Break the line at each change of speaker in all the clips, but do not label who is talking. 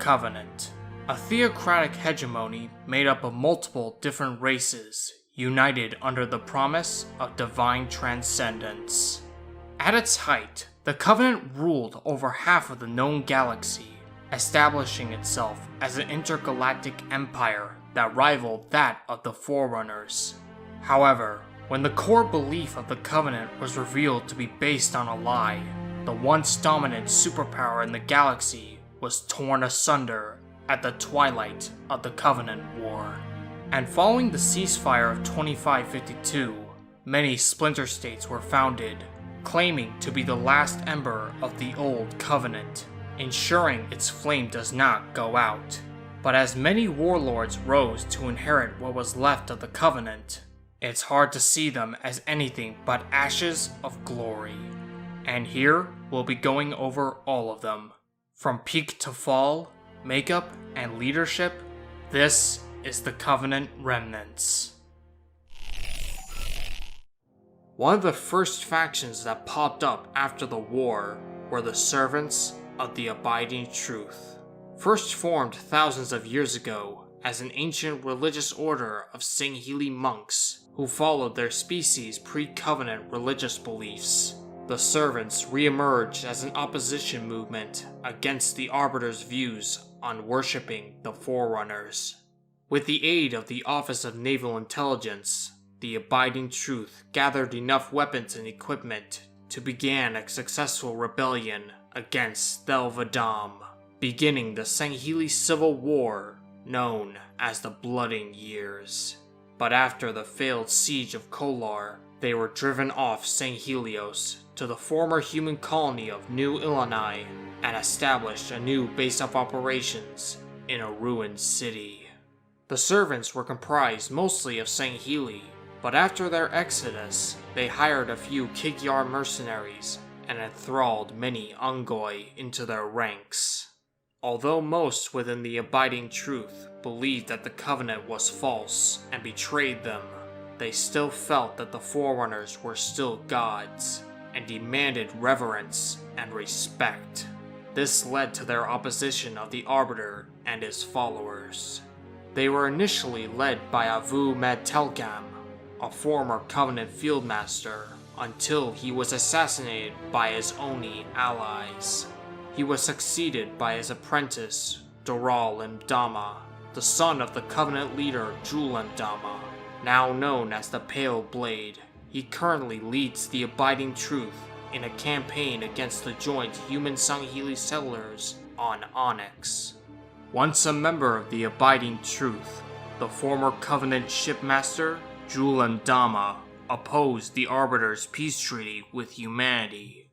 Covenant, a theocratic hegemony made up of multiple different races, united under the promise of divine transcendence. At its height, the Covenant ruled over half of the known galaxy, establishing itself as an intergalactic empire that rivaled that of the Forerunners. However, when the core belief of the Covenant was revealed to be based on a lie, the once dominant superpower in the galaxy was torn asunder at the twilight of the Covenant War. And following the ceasefire of 2552, many splinter states were founded, claiming to be the last ember of the old Covenant, ensuring its flame does not go out. But as many warlords rose to inherit what was left of the Covenant, it's hard to see them as anything but ashes of glory. And here, we'll be going over all of them. From peak to fall, makeup, and leadership, this is the Covenant Remnants. One of the first factions that popped up after the war were the Servants of the Abiding Truth. First formed thousands of years ago as an ancient religious order of Sangheili monks who followed their species' pre-Covenant religious beliefs, the Servants re-emerged as an opposition movement against the Arbiter's views on worshipping the Forerunners. With the aid of the Office of Naval Intelligence, the Abiding Truth gathered enough weapons and equipment to begin a successful rebellion against Thelvadam, beginning the Sangheili Civil War known as the Blooding Years. But after the failed siege of Kolar, they were driven off Sanghelios to the former human colony of New Illini and established a new base of operations in a ruined city. The Servants were comprised mostly of Sangheili, but after their exodus, they hired a few Kigyar mercenaries and enthralled many Ungoi into their ranks. Although most within the Abiding Truth believed that the Covenant was false and betrayed them, they still felt that the Forerunners were still gods and demanded reverence and respect. This led to their opposition of the Arbiter and his followers. They were initially led by Avu Medtelgam, a former Covenant fieldmaster, until he was assassinated by his Oni allies. He was succeeded by his apprentice, Doral Imdama, the son of the Covenant leader Jul Imdama, now known as the Pale Blade. He currently leads the Abiding Truth in a campaign against the joint human Sangheili settlers on Onyx. Once a member of the Abiding Truth, the former Covenant shipmaster, Jul Imdama, opposed the Arbiter's peace treaty with humanity.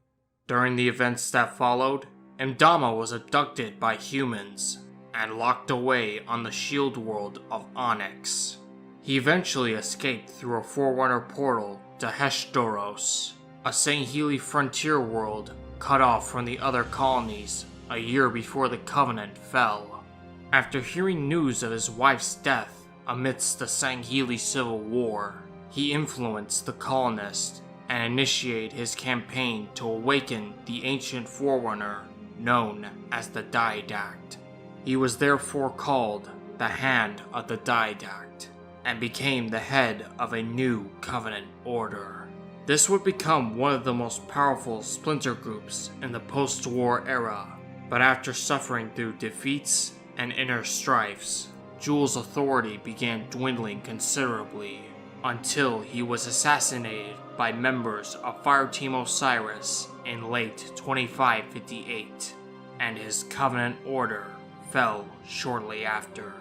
During the events that followed, Imdama was abducted by humans and locked away on the shield world of Onyx. He eventually escaped through a Forerunner portal to Heshdoros, a Sangheili frontier world cut off from the other colonies a year before the Covenant fell. After hearing news of his wife's death amidst the Sangheili Civil War, he influenced the colonists and initiated his campaign to awaken the ancient Forerunner known as the Didact. He was therefore called the Hand of the Didact, and became the head of a new Covenant order. This would become one of the most powerful splinter groups in the post-war era, but after suffering through defeats and inner strifes, Jul's authority began dwindling considerably, until he was assassinated by members of Fireteam Osiris in late 2558, and his Covenant order fell shortly after.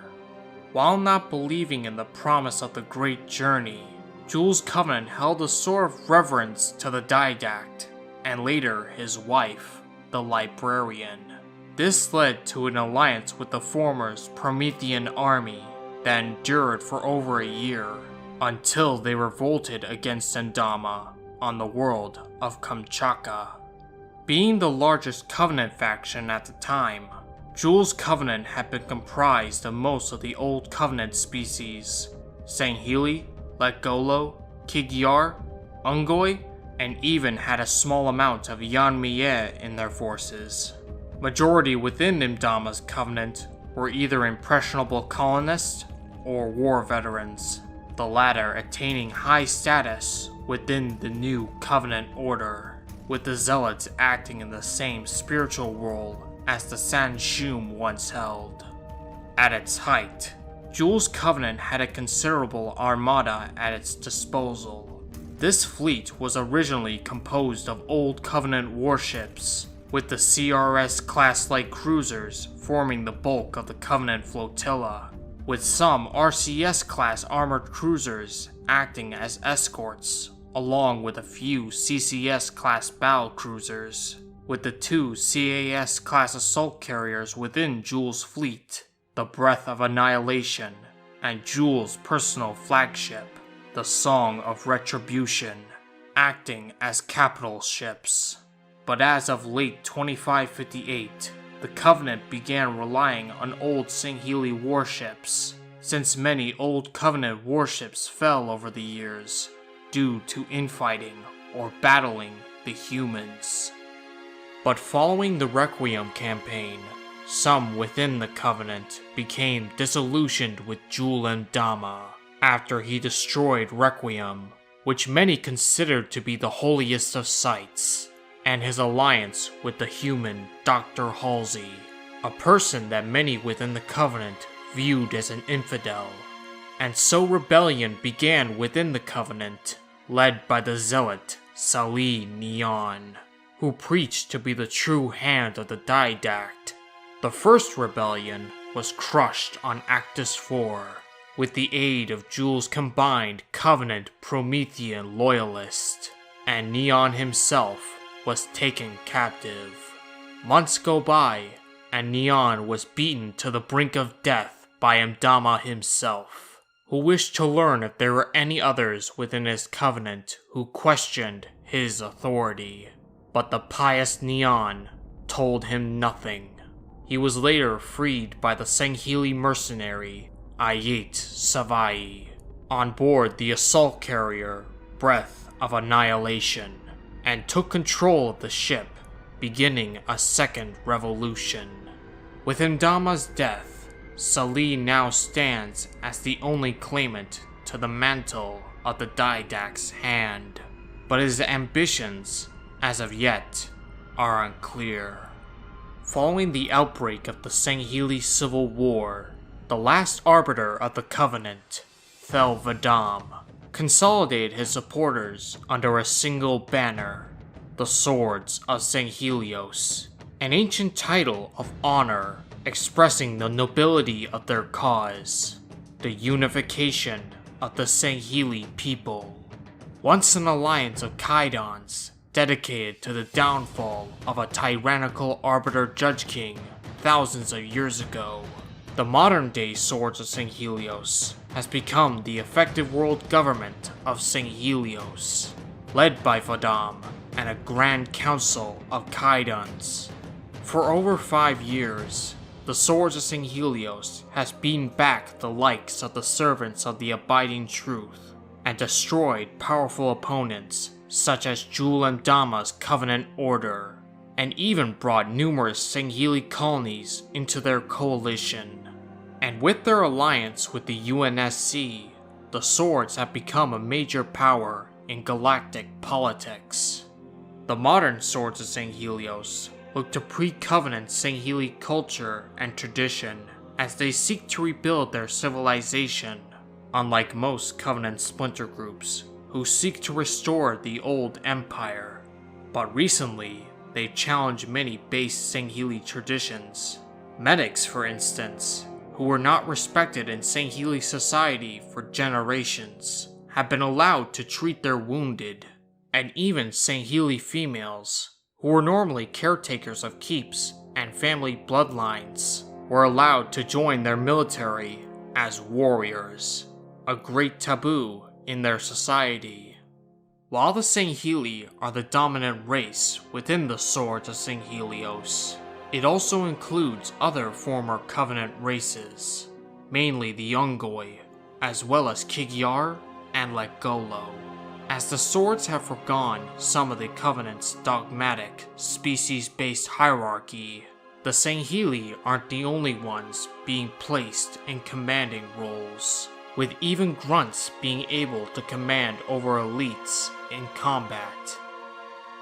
While not believing in the promise of the Great Journey, Jul's Covenant held a sort of reverence to the Didact, and later his wife, the Librarian. This led to an alliance with the former's Promethean army that endured for over a year, until they revolted against Imdama on the world of Kamchatka. Being the largest Covenant faction at the time, Jul's Covenant had been comprised of most of the old Covenant species, Sangheili, Letgolo, Kigyar, Ungoi, and even had a small amount of Yanmie in their forces. Majority within Imdama's covenant were either impressionable colonists or war veterans, the latter attaining high status within the new Covenant order, with the Zealots acting in the same spiritual role as the Sanshum once held. At its height, Jule's Covenant had a considerable armada at its disposal. This fleet was originally composed of old Covenant warships, with the CRS-class light cruisers forming the bulk of the Covenant flotilla, with some RCS-class armored cruisers acting as escorts, along with a few CCS-class battle cruisers, with the 2 CAS-class assault carriers within Jule's fleet, the Breath of Annihilation, and Jule's personal flagship, the Song of Retribution, acting as capital ships. But as of late 2558, the Covenant began relying on old Singhili warships, since many old Covenant warships fell over the years due to infighting or battling the humans. But following the Requiem campaign, some within the Covenant became disillusioned with Jul Imdama after he destroyed Requiem, which many considered to be the holiest of sites, and his alliance with the human Dr. Halsey, a person that many within the Covenant viewed as an infidel. And so rebellion began within the Covenant, led by the zealot Salih Neon, who preached to be the true hand of the Didact. The first rebellion was crushed on Actus IV, with the aid of Jul's combined Covenant Promethean loyalist, and Neon himself was taken captive. Months go by, and Neon was beaten to the brink of death by Imdama himself, who wished to learn if there were any others within his Covenant who questioned his authority. But the pious Neon told him nothing. He was later freed by the Singhili mercenary Ayet Savai on board the assault carrier Breath of Annihilation, and took control of the ship, beginning a second revolution. With Imdama's death, Salih now stands as the only claimant to the mantle of the Didact's hand, but his ambitions, as of yet, are unclear. Following the outbreak of the Singhili Civil War, the last arbiter of the Covenant, Thel 'Vadam, consolidated his supporters under a single banner, the Swords of Singhelios, an ancient title of honor expressing the nobility of their cause, the unification of the Singhili people. Once an alliance of Kaidans dedicated to the downfall of a tyrannical arbiter judge king thousands of years ago, the modern-day Swords of Singhelios has become the effective world government of Singhelios, led by Vadam and a Grand Council of Kaidans. For over 5 years, the Swords of Singhelios has beaten back the likes of the Servants of the Abiding Truth, and destroyed powerful opponents such as Jul Imdama's Covenant Order, and even brought numerous Singhili colonies into their coalition. And with their alliance with the UNSC, the Swords have become a major power in galactic politics. The modern Swords of Singhelios look to pre-Covenant Singhili culture and tradition as they seek to rebuild their civilization, unlike most Covenant splinter groups who seek to restore the old empire. But recently, they've challenged many base Singhili traditions. Medics, for instance, who were not respected in Singhili society for generations, have been allowed to treat their wounded, and even Singhili females, who were normally caretakers of keeps and family bloodlines, were allowed to join their military as warriors, a great taboo in their society. While the Singhili are the dominant race within the Swords of Singhelios, it also includes other former Covenant races, mainly the Ungoi, as well as Kigyar and Legolo. As the Swords have forgone some of the Covenant's dogmatic, species-based hierarchy, The Sangheili aren't the only ones being placed in commanding roles, with even grunts being able to command over elites in combat.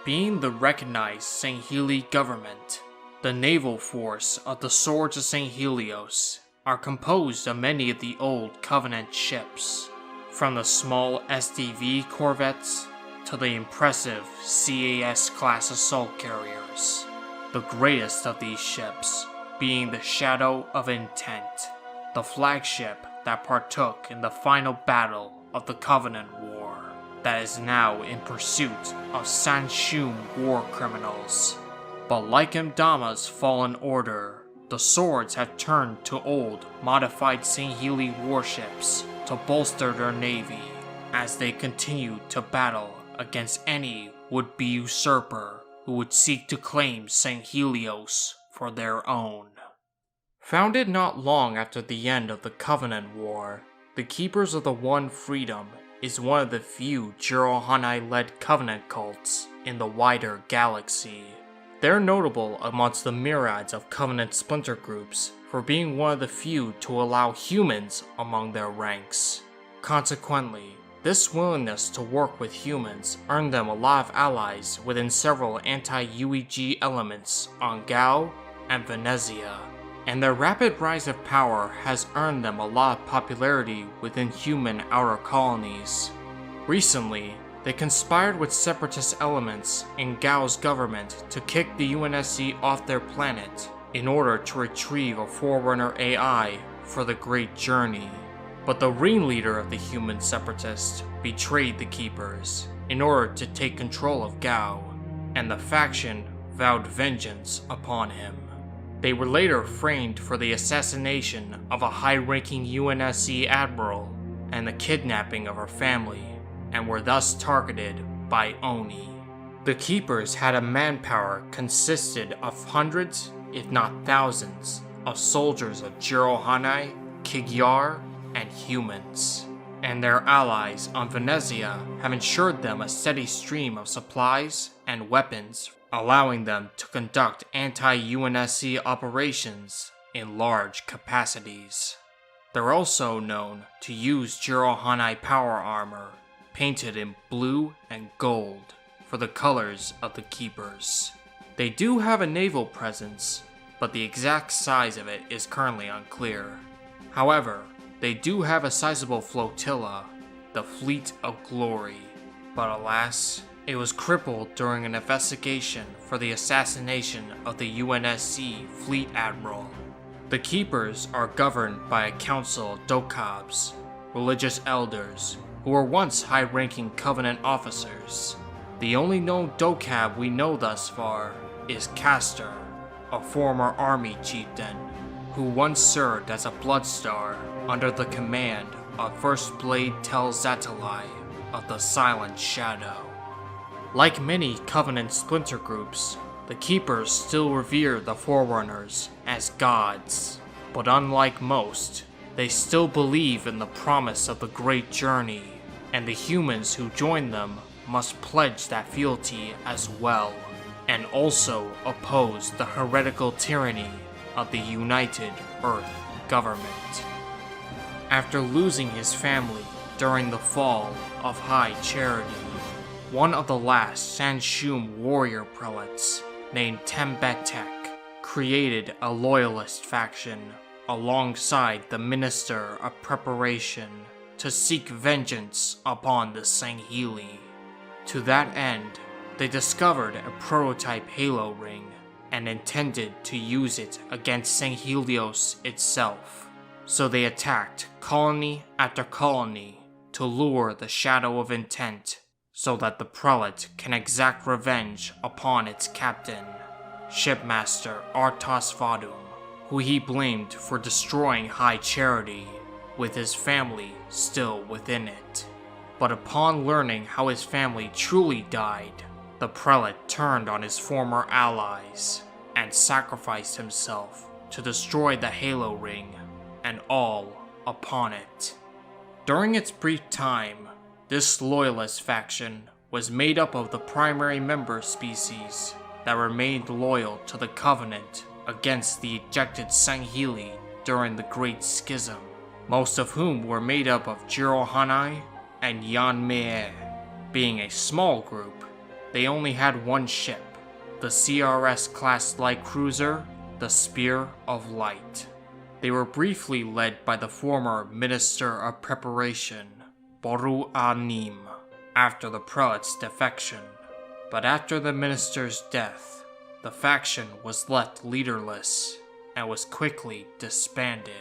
Being the recognized Sangheili government, the naval force of the Swords of St. Helios are composed of many of the old Covenant ships, from the small SDV corvettes to the impressive CAS-class assault carriers, the greatest of these ships being the Shadow of Intent, the flagship that partook in the final battle of the Covenant War that is now in pursuit of Sanshum war criminals. But like Imdama's Fallen Order, the Swords have turned to old, modified Sangheili warships to bolster their navy as they continue to battle against any would-be usurper who would seek to claim Sanghelios for their own. Founded not long after the end of the Covenant War, the Keepers of the One Freedom is one of the few Jirohanai-led Covenant cults in the wider galaxy. They're notable amongst the myriads of Covenant splinter groups for being one of the few to allow humans among their ranks. Consequently, this willingness to work with humans earned them a lot of allies within several anti-UEG elements on Gao and Venezia, and their rapid rise of power has earned them a lot of popularity within human outer colonies. Recently, they conspired with separatist elements in Gao's government to kick the UNSC off their planet in order to retrieve a Forerunner AI for the Great Journey. But the ringleader of the human separatists betrayed the Keepers in order to take control of Gao, and the faction vowed vengeance upon him. They were later framed for the assassination of a high-ranking UNSC admiral and the kidnapping of her family, and were thus targeted by Oni. The Keepers had a manpower consisted of hundreds, if not thousands, of soldiers of Jirohanai, Kigyar, and humans, and their allies on Venezia have ensured them a steady stream of supplies and weapons, allowing them to conduct anti-UNSC operations in large capacities. They're also known to use Jirohanai power armor, painted in blue and gold for the colors of the Keepers. They do have a naval presence, but the exact size of it is currently unclear. However, they do have a sizable flotilla, the Fleet of Glory, but alas, it was crippled during an investigation for the assassination of the UNSC Fleet Admiral. The Keepers are governed by a council of Dokabs, religious elders, who were once high-ranking Covenant officers. The only known Dokab we know thus far is Castor, a former army chieftain, who once served as a Bloodstar under the command of First Blade Tel Zatalai of the Silent Shadow. Like many Covenant splinter groups, the Keepers still revere the Forerunners as gods, but unlike most, they still believe in the promise of the Great Journey, and the humans who join them must pledge that fealty as well, and also oppose the heretical tyranny of the United Earth government. After losing his family during the fall of High Charity, one of the last Sanshum warrior prelates, named Tembetek, created a loyalist faction alongside the Minister of Preparation to seek vengeance upon the Sangheili. To that end, they discovered a prototype Halo ring and intended to use it against Sanghelios itself. So they attacked colony after colony to lure the Shadow of Intent so that the prelate can exact revenge upon its captain, Shipmaster Artos Vadum, who he blamed for destroying High Charity, with his family still within it. But upon learning how his family truly died, the prelate turned on his former allies and sacrificed himself to destroy the Halo ring and all upon it. During its brief time, this loyalist faction was made up of the primary member species that remained loyal to the Covenant against the ejected Sangheili during the Great Schism, most of whom were made up of Jirohanai and Yanmei. Being a small group, they only had one ship, the CRS-class light cruiser, the Spear of Light. They were briefly led by the former Minister of Preparation, Boru Anim, after the prelate's defection. But after the minister's death, the faction was left leaderless and was quickly disbanded.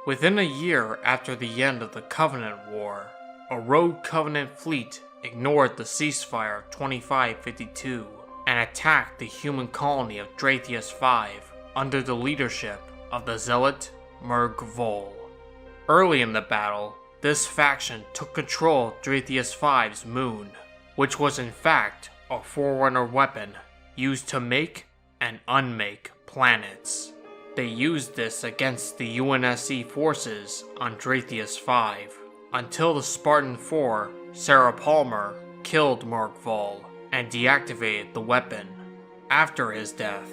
Within a year after the end of the Covenant War, a rogue Covenant fleet ignored the Ceasefire 2552 and attacked the human colony of Dratheus V under the leadership of the zealot Merg Vol. Early in the battle, this faction took control of Dratheus V's moon, which was in fact a Forerunner weapon used to make and unmake planets. They used this against the UNSC forces on Dratheus V, until the Spartan 4, Sarah Palmer, killed Merg Vol and deactivated the weapon. After his death,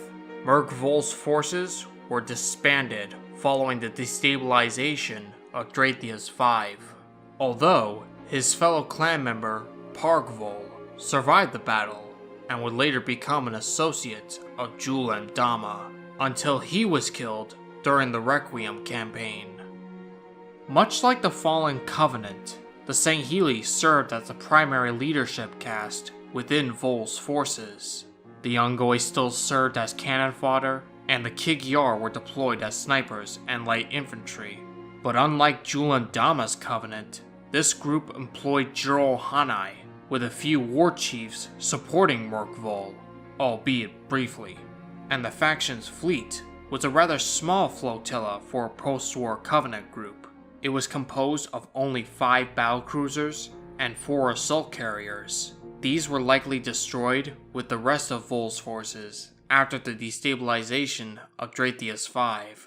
Merg Vol's forces were disbanded following the destabilization of Dratheus V, although his fellow clan member, Pargvol, survived the battle and would later become an associate of Julem Dama, until he was killed during the Requiem campaign. Much like the Fallen Covenant, the Sangheili served as the primary leadership caste within Vol's forces. The Ungoi still served as cannon fodder, and the Kigyar were deployed as snipers and light infantry. But unlike Julem Dama's Covenant, this group employed Jirohanai, with a few war chiefs supporting Merg Vol, albeit briefly. And the faction's fleet was a rather small flotilla for a post-war Covenant group. It was composed of only 5 battlecruisers and 4 assault carriers. These were likely destroyed with the rest of Vol's forces after the destabilization of Dratheus V.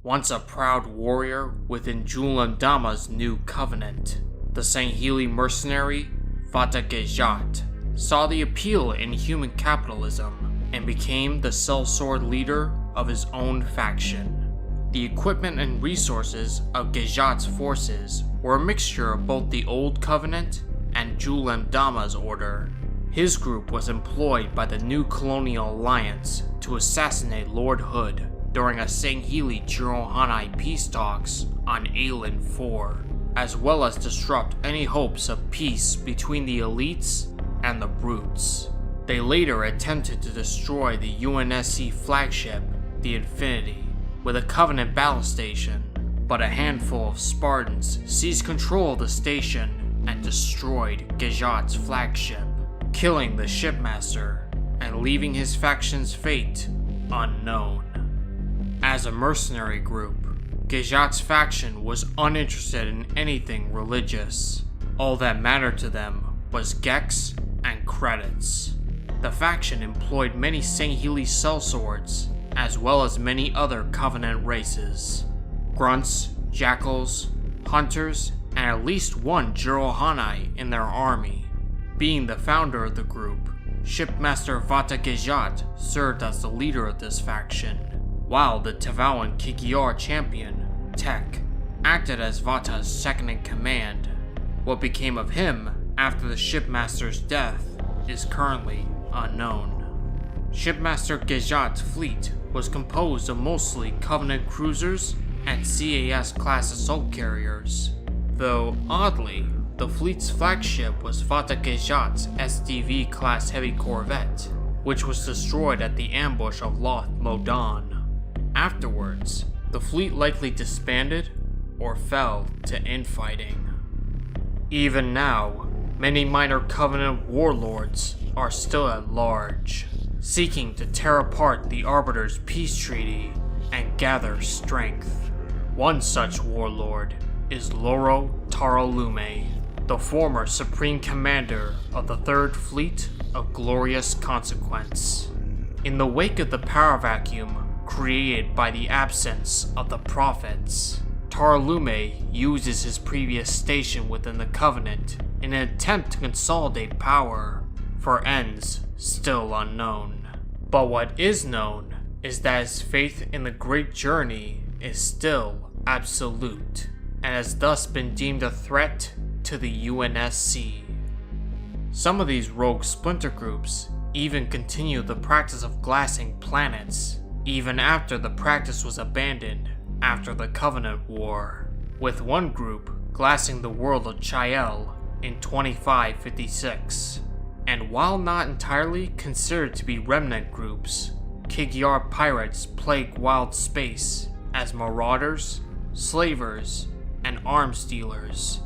Once a proud warrior within Julem Dama's new covenant, the Sangheili mercenary Vata Gejat saw the appeal in human capitalism and became the sellsword leader of his own faction. The equipment and resources of Gejat's forces were a mixture of both the Old Covenant and Julem Dama's order. His group was employed by the New Colonial Alliance to assassinate Lord Hood during a Sangheili Jirohanai peace talks on Aelin IV, as well as disrupt any hopes of peace between the elites and the brutes. They later attempted to destroy the UNSC flagship, the Infinity, with a Covenant battle station, but a handful of Spartans seized control of the station and destroyed Gejat's flagship, killing the shipmaster and leaving his faction's fate unknown. As a mercenary group, Gejat's faction was uninterested in anything religious. All that mattered to them was Gex and credits. The faction employed many Sangheili sellswords, as well as many other Covenant races. Grunts, jackals, hunters, and at least one Jirohanai in their army. Being the founder of the group, Shipmaster Vata Gejat served as the leader of this faction, while the Tevawan Kikiar champion, Tek, acted as Vata's second-in-command. What became of him after the shipmaster's death is currently unknown. Shipmaster Gejat's fleet was composed of mostly Covenant cruisers and CAS-class assault carriers, though oddly, the fleet's flagship was Vata Gejat's SDV-class heavy corvette, which was destroyed at the ambush of Loth Modan. Afterwards, the fleet likely disbanded or fell to infighting. Even now, many minor Covenant warlords are still at large, seeking to tear apart the Arbiter's peace treaty and gather strength. One such warlord is Loro Taralume, the former Supreme Commander of the 3rd Fleet of Glorious Consequence. In the wake of the power vacuum created by the absence of the Prophets, Taralume uses his previous station within the Covenant in an attempt to consolidate power, for ends still unknown. But what is known is that his faith in the Great Journey is still absolute, and has thus been deemed a threat to the UNSC. Some of these rogue splinter groups even continue the practice of glassing planets, even after the practice was abandoned after the Covenant War, with one group glassing the world of Chael in 2556. And while not entirely considered to be remnant groups, Kig-Yar pirates plague wild space as marauders, slavers, and arms dealers.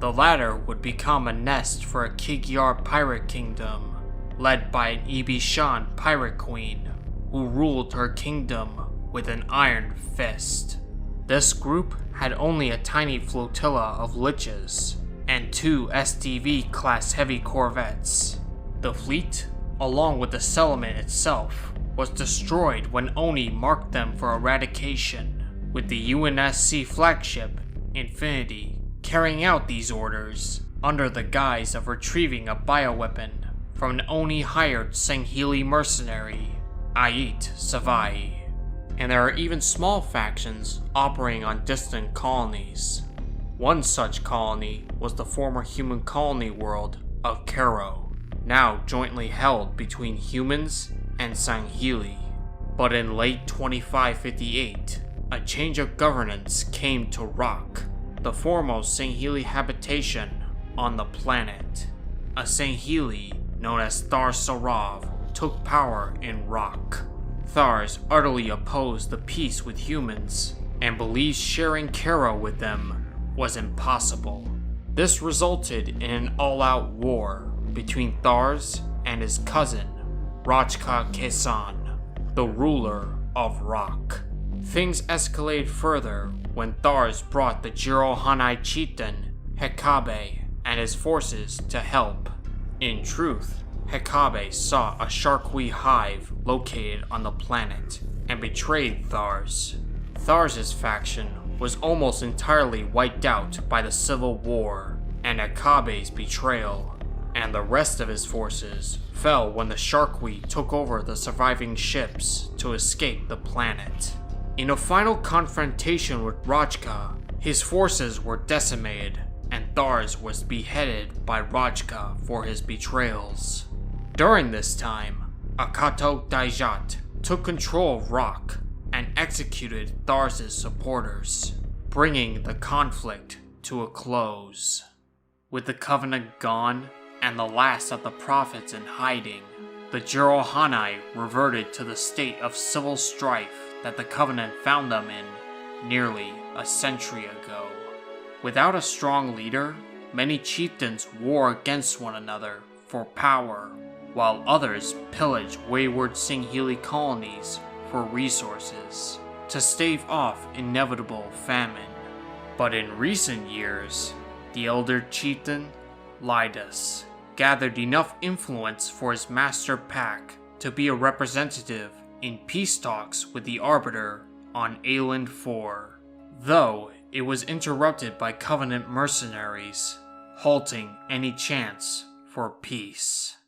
The latter would become a nest for a Kig-Yar pirate kingdom, led by an Ibishan pirate queen, who ruled her kingdom with an iron fist. This group had only a tiny flotilla of liches and 2 STV-class heavy corvettes. The fleet, along with the settlement itself, was destroyed when Oni marked them for eradication, with the UNSC flagship, Infinity, carrying out these orders under the guise of retrieving a bioweapon from an Oni-hired Sangheili mercenary, Ait Savai. And there are even small factions operating on distant colonies. One such colony was the former human colony world of Cairo, now jointly held between humans and Sangheili. But in late 2558, a change of governance came to Rock, the foremost Sangheili habitation on the planet. A Sangheili known as Thar Sarav took power in Rock. Thars utterly opposed the peace with humans, and believed sharing Cairo with them was impossible. This resulted in an all-out war between Thars and his cousin, Rajka Kesan, the ruler of Rock. Things escalated further when Thars brought the Jirohanai chieftain, Hekabe, and his forces to help. In truth, Hekabe saw a Sharkwi hive located on the planet and betrayed Thars. Thars' faction was almost entirely wiped out by the Civil War and Hekabe's betrayal, and the rest of his forces fell when the Sharkwi took over the surviving ships to escape the planet. In a final confrontation with Rajka, his forces were decimated, and Thars was beheaded by Rajka for his betrayals. During this time, Akato Daijat took control of Rock and executed Thars' supporters, bringing the conflict to a close. With the Covenant gone and the last of the prophets in hiding, the Jirohanai reverted to the state of civil strife that the Covenant found them in nearly a century ago. Without a strong leader, many chieftains war against one another for power, while others pillage wayward Sangheili colonies for resources to stave off inevitable famine. But in recent years, the elder chieftain, Lydas, gathered enough influence for his master pack to be a representative in peace talks with the Arbiter on Ayland 4, though it was interrupted by Covenant mercenaries, halting any chance for peace.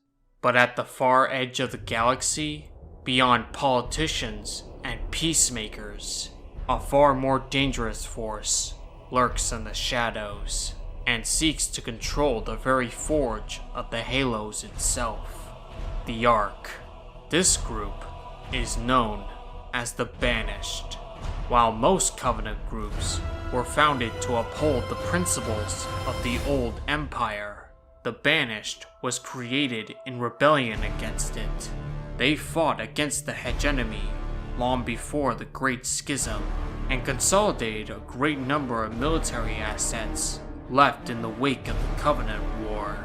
But at the far edge of the galaxy, beyond politicians and peacemakers, a far more dangerous force lurks in the shadows and seeks to control the very forge of the Halos itself, the Ark. This group is known as the Banished. While most Covenant groups were founded to uphold the principles of the old Empire, the Banished was created in rebellion against it. They fought against the hegemony long before the Great Schism and consolidated a great number of military assets left in the wake of the Covenant War.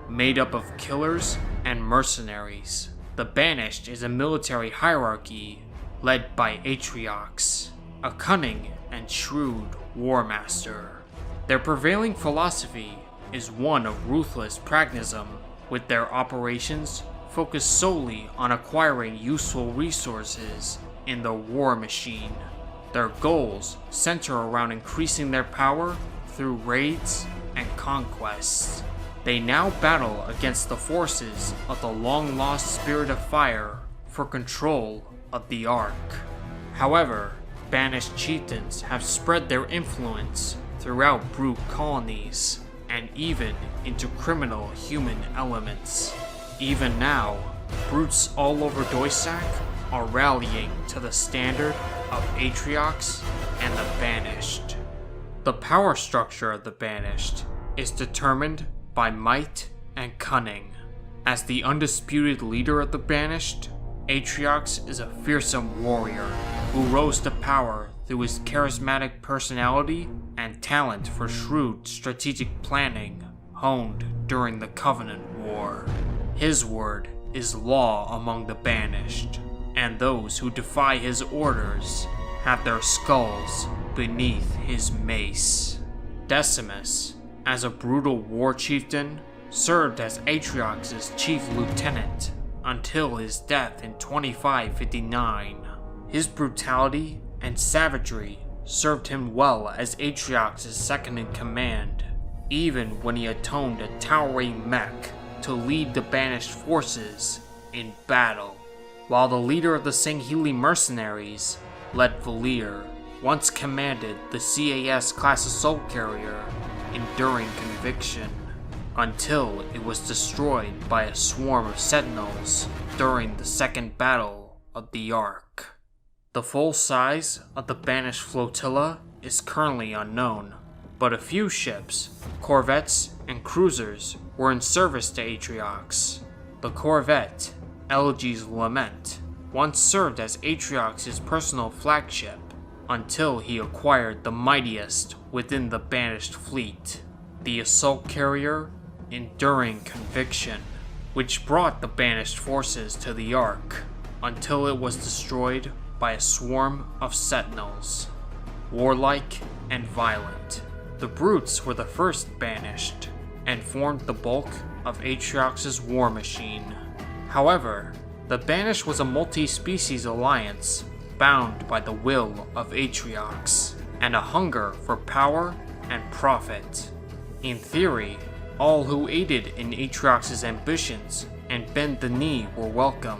Made up of killers and mercenaries, the Banished is a military hierarchy led by Atriox, a cunning and shrewd war master. Their prevailing philosophy is one of ruthless pragmatism, with their operations focused solely on acquiring useful resources in the war machine. Their goals center around increasing their power through raids and conquests. They now battle against the forces of the long-lost Spirit of Fire for control of the Ark. However, banished chieftains have spread their influence throughout brute colonies and even into criminal human elements. Even now, brutes all over Doisak are rallying to the standard of Atriox and the Banished. The power structure of the Banished is determined by might and cunning. As the undisputed leader of the Banished, Atriox is a fearsome warrior who rose to power through his charismatic personality and talent for shrewd strategic planning honed during the Covenant War. His word is law among the Banished, and those who defy his orders have their skulls beneath his mace. Decimus, as a brutal war chieftain, served as Atriox's chief lieutenant until his death in 2559. His brutality and savagery served him well as Atriox's second-in-command, even when he atoned a towering mech to lead the banished forces in battle. While the leader of the Sangheli mercenaries, led Valir, once commanded the CAS-class assault carrier Enduring Conviction, until it was destroyed by a swarm of sentinels during the Second Battle of the Ark. The full size of the banished flotilla is currently unknown, but a few ships, corvettes, and cruisers were in service to Atriox. The corvette, Elegy's Lament, once served as Atriox's personal flagship until he acquired the mightiest within the banished fleet, the assault carrier Enduring Conviction, which brought the banished forces to the Ark until it was destroyed by a swarm of sentinels. Warlike and violent, the brutes were the first banished and formed the bulk of Atriox's war machine. However, the Banished was a multi-species alliance bound by the will of Atriox and a hunger for power and profit. In theory, all who aided in Atriox's ambitions and bent the knee were welcome,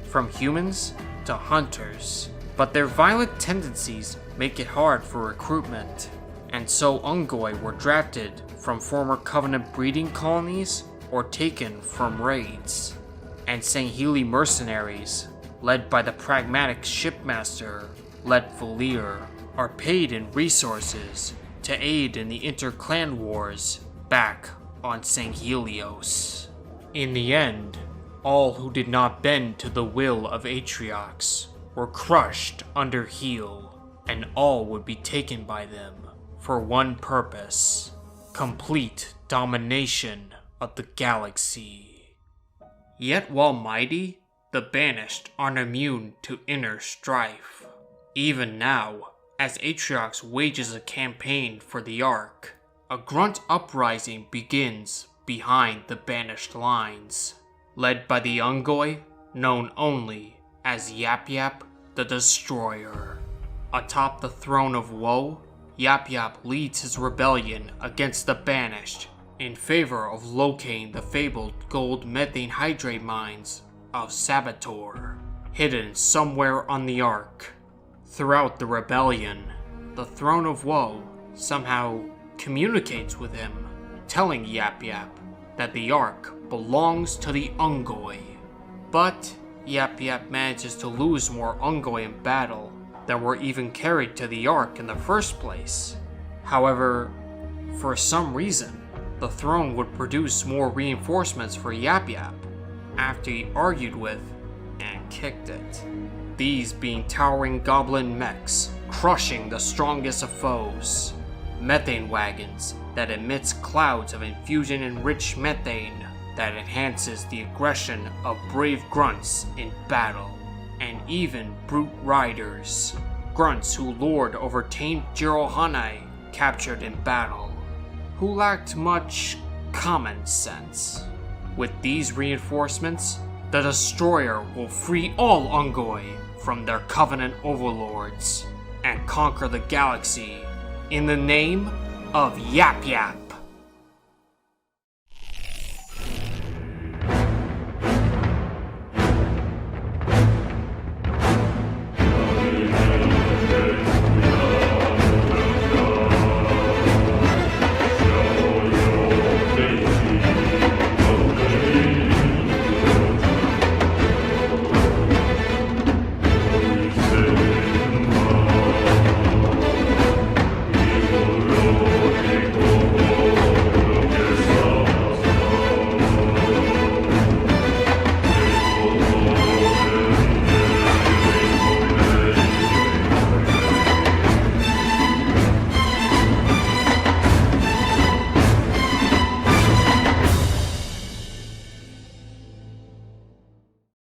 from humans to hunters. But their violent tendencies make it hard for recruitment, and so Ungoi were drafted from former Covenant breeding colonies or taken from raids. And Sangheli mercenaries, led by the pragmatic shipmaster, led Valir, are paid in resources to aid in the interclan wars back on Sanghelios. In the end, all who did not bend to the will of Atriox were crushed under heel, and all would be taken by them for one purpose: complete domination of the galaxy. Yet while mighty, the Banished aren't immune to inner strife. Even now, as Atriox wages a campaign for the Ark, a grunt uprising begins behind the Banished lines, led by the Ungoi known only as Yap Yap the Destroyer. Atop the throne of woe, Yap Yap leads his rebellion against the Banished in favor of locating the fabled gold methane hydrate mines of Saboteur, hidden somewhere on the Ark. Throughout the rebellion, the Throne of Woe somehow communicates with him, telling Yap Yap that the Ark belongs to the Ungoi. But Yap Yap manages to lose more Ungoi in battle than were even carried to the Ark in the first place. However, for some reason, the throne would produce more reinforcements for Yap Yap after he argued with and kicked it. These being towering goblin mechs, crushing the strongest of foes. Methane wagons that emits clouds of infusion-enriched methane that enhances the aggression of brave grunts in battle. And even brute riders, grunts who lord over tamed Jirohanai captured in battle, who lacked much common sense. With these reinforcements, the Destroyer will free all Ungoi from their Covenant overlords and conquer the galaxy in the name of Yap Yap.